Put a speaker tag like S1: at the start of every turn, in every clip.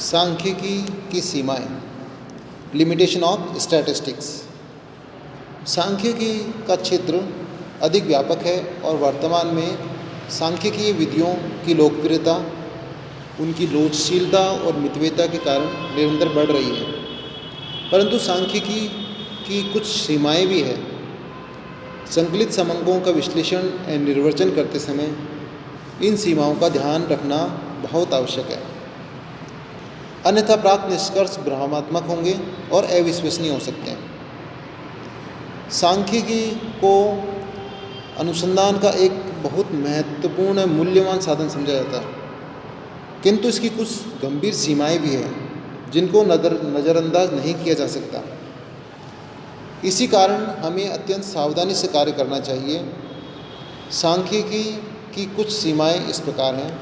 S1: सांख्यिकी की सीमाएं, लिमिटेशन ऑफ स्टैटिस्टिक्स। सांख्यिकी का क्षेत्र अधिक व्यापक है और वर्तमान में सांख्यिकीय विधियों की लोकप्रियता उनकी लोचशीलता और मितव्ययता के कारण निरंतर बढ़ रही है। परंतु सांख्यिकी की कुछ सीमाएं भी हैं। संकलित समंकों का विश्लेषण और निर्वचन करते समय इन सीमाओं का ध्यान रखना बहुत आवश्यक है, अन्यथा प्राप्त निष्कर्ष भ्रमात्मक होंगे और अविश्वसनीय हो सकते हैं। सांख्यिकी को अनुसंधान का एक बहुत महत्वपूर्ण मूल्यवान साधन समझा जाता है, किंतु इसकी कुछ गंभीर सीमाएं भी हैं जिनको नज़रअंदाज नहीं किया जा सकता। इसी कारण हमें अत्यंत सावधानी से कार्य करना चाहिए। सांख्यिकी की कुछ सीमाएं इस प्रकार हैं।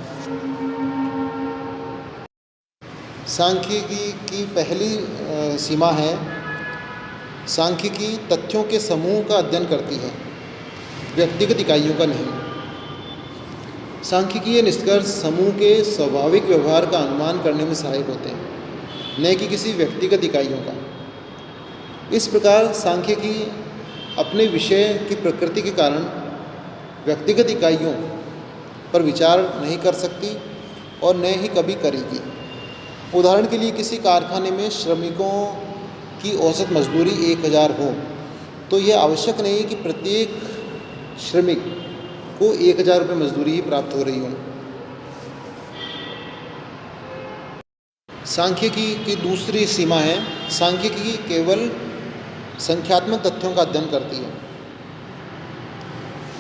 S1: सांख्यिकी की पहली सीमा है, सांख्यिकी तथ्यों के समूह का अध्ययन करती है, व्यक्तिगत इकाइयों का नहीं। सांख्यिकीय निष्कर्ष समूह के स्वाभाविक व्यवहार का अनुमान करने में सहायक होते हैं, न कि किसी व्यक्तिगत इकाइयों का। इस प्रकार सांख्यिकी अपने विषय की प्रकृति के कारण व्यक्तिगत इकाइयों पर विचार नहीं कर सकती और न ही कभी करेगी। उदाहरण के लिए, किसी कारखाने में श्रमिकों की औसत मजदूरी 1000 हो तो यह आवश्यक नहीं कि प्रत्येक श्रमिक को 1000 रुपये मजदूरी ही प्राप्त हो रही हो। सांख्यिकी की दूसरी सीमा है, सांख्यिकी केवल संख्यात्मक तथ्यों का अध्ययन करती है।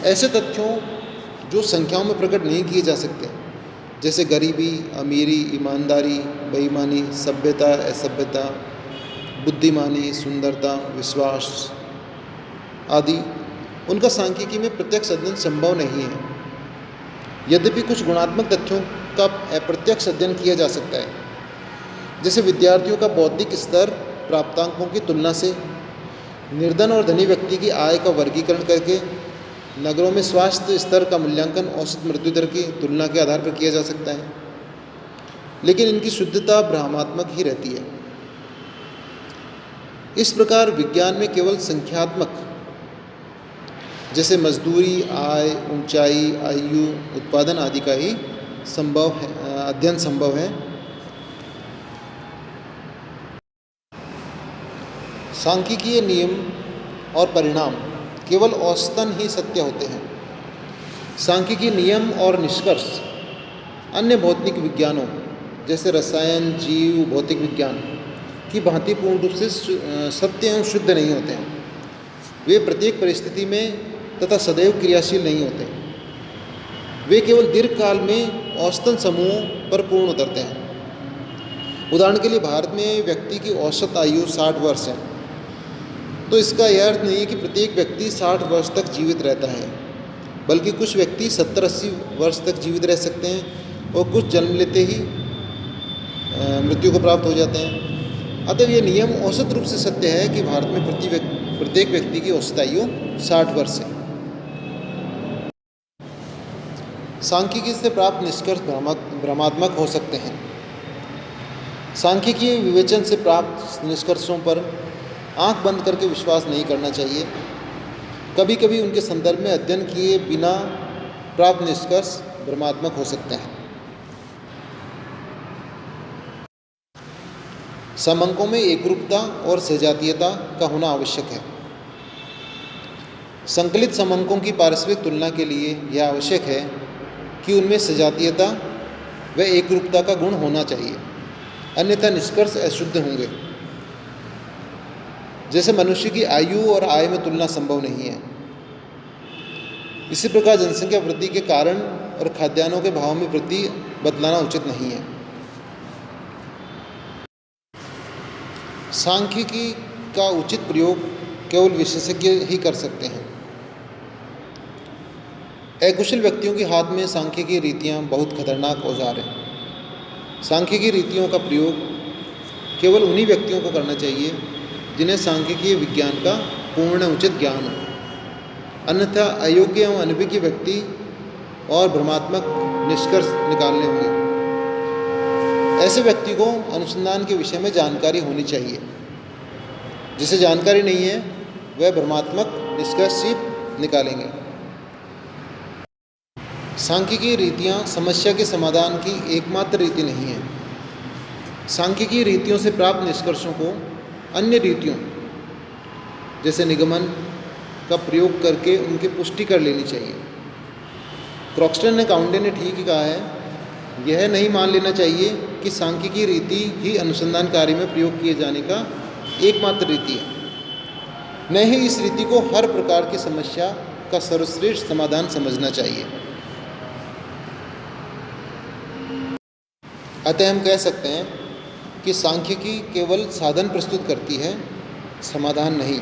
S1: ऐसे तथ्यों जो संख्याओं में प्रकट नहीं किए जा सकते, जैसे गरीबी, अमीरी, ईमानदारी, बेईमानी, सभ्यता, असभ्यता, बुद्धिमानी, सुंदरता, विश्वास आदि, उनका सांख्यिकी में प्रत्यक्ष अध्ययन संभव नहीं है। यद्यपि कुछ गुणात्मक तथ्यों का अप्रत्यक्ष अध्ययन किया जा सकता है, जैसे विद्यार्थियों का बौद्धिक स्तर प्राप्तांकों की तुलना से, निर्धन और धनी व्यक्ति की आय का वर्गीकरण करके, नगरों में स्वास्थ्य स्तर का मूल्यांकन औसत मृत्यु दर की तुलना के आधार पर किया जा सकता है, लेकिन इनकी शुद्धता भ्रमात्मक ही रहती है। इस प्रकार विज्ञान में केवल संख्यात्मक, जैसे मजदूरी, आय, ऊंचाई, आयु, उत्पादन आदि का ही अध्ययन संभव है। सांख्यिकीय नियम और परिणाम केवल औसतन ही सत्य होते हैं। सांख्यिकीय नियम और निष्कर्ष अन्य भौतिक विज्ञानों जैसे रसायन, जीव, भौतिक विज्ञान की भांति पूर्ण रूप से सत्य एवं शुद्ध नहीं होते हैं। वे प्रत्येक परिस्थिति में तथा सदैव क्रियाशील नहीं होते। वे केवल दीर्घकाल में औसतन समूहों पर पूर्ण उतरते हैं। उदाहरण के लिए, भारत में व्यक्ति की औसत आयु 60 वर्ष है, तो इसका यह अर्थ नहीं है कि प्रत्येक व्यक्ति 60 वर्ष तक जीवित रहता है, बल्कि कुछ व्यक्ति 70-80 वर्ष तक जीवित रह सकते हैं और कुछ जन्म लेते ही मृत्यु को प्राप्त हो जाते हैं। अतः यह नियम औसत रूप से सत्य है कि भारत में प्रत्येक व्यक्ति की औसत आयु 60 वर्ष है। सांख्यिकी से प्राप्त निष्कर्ष भ्रमात्मक हो सकते हैं। सांख्यिकीय विवेचन से प्राप्त निष्कर्षों पर आंख बंद करके विश्वास नहीं करना चाहिए। कभी कभी उनके संदर्भ में अध्ययन किए बिना प्राप्त निष्कर्ष भ्रमात्मक हो सकते हैं। समंकों में एकरूपता और सजातीयता का होना आवश्यक है। संकलित समंकों की पारस्परिक तुलना के लिए यह आवश्यक है कि उनमें सजातीयता व एकरूपता का गुण होना चाहिए, अन्यथा निष्कर्ष अशुद्ध होंगे। जैसे मनुष्य की आयु और आय में तुलना संभव नहीं है, इसी प्रकार जनसंख्या वृद्धि के कारण और खाद्यान्नों के भाव में वृद्धि बतलाना उचित नहीं है। सांख्यिकी का उचित प्रयोग केवल विशेषज्ञ ही कर सकते हैं। अकुशल व्यक्तियों के हाथ में सांख्यिकीय रीतियाँ बहुत खतरनाक औजार हैं। सांख्यिकीय रीतियों का प्रयोग केवल उन्हीं व्यक्तियों को करना चाहिए जिन्हें सांख्यिकीय विज्ञान का पूर्ण उचित ज्ञान हो, अन्यथा अयोग्य एवं अनभिज्ञ व्यक्ति और भ्रमात्मक निष्कर्ष निकालने होंगे। ऐसे व्यक्ति को अनुसंधान के विषय में जानकारी होनी चाहिए। जिसे जानकारी नहीं है वह भ्रमात्मक निष्कर्ष ही निकालेंगे। सांख्यिकीय रीतियाँ समस्या के समाधान की एकमात्र रीति नहीं है। सांख्यिकीय रीतियों से प्राप्त निष्कर्षों को अन्य रीतियों जैसे निगमन का प्रयोग करके उनकी पुष्टि कर लेनी चाहिए। क्रॉक्स्टन ने काउंडे ने ठीक ही कहा है, यह नहीं मान लेना चाहिए कि सांख्यिकीय रीति ही अनुसंधान कार्य में प्रयोग किए जाने का एकमात्र रीति है, न ही इस रीति को हर प्रकार की समस्या का सर्वश्रेष्ठ समाधान समझना चाहिए। अतः हम कह सकते हैं कि सांख्यिकी केवल साधन प्रस्तुत करती है, समाधान नहीं।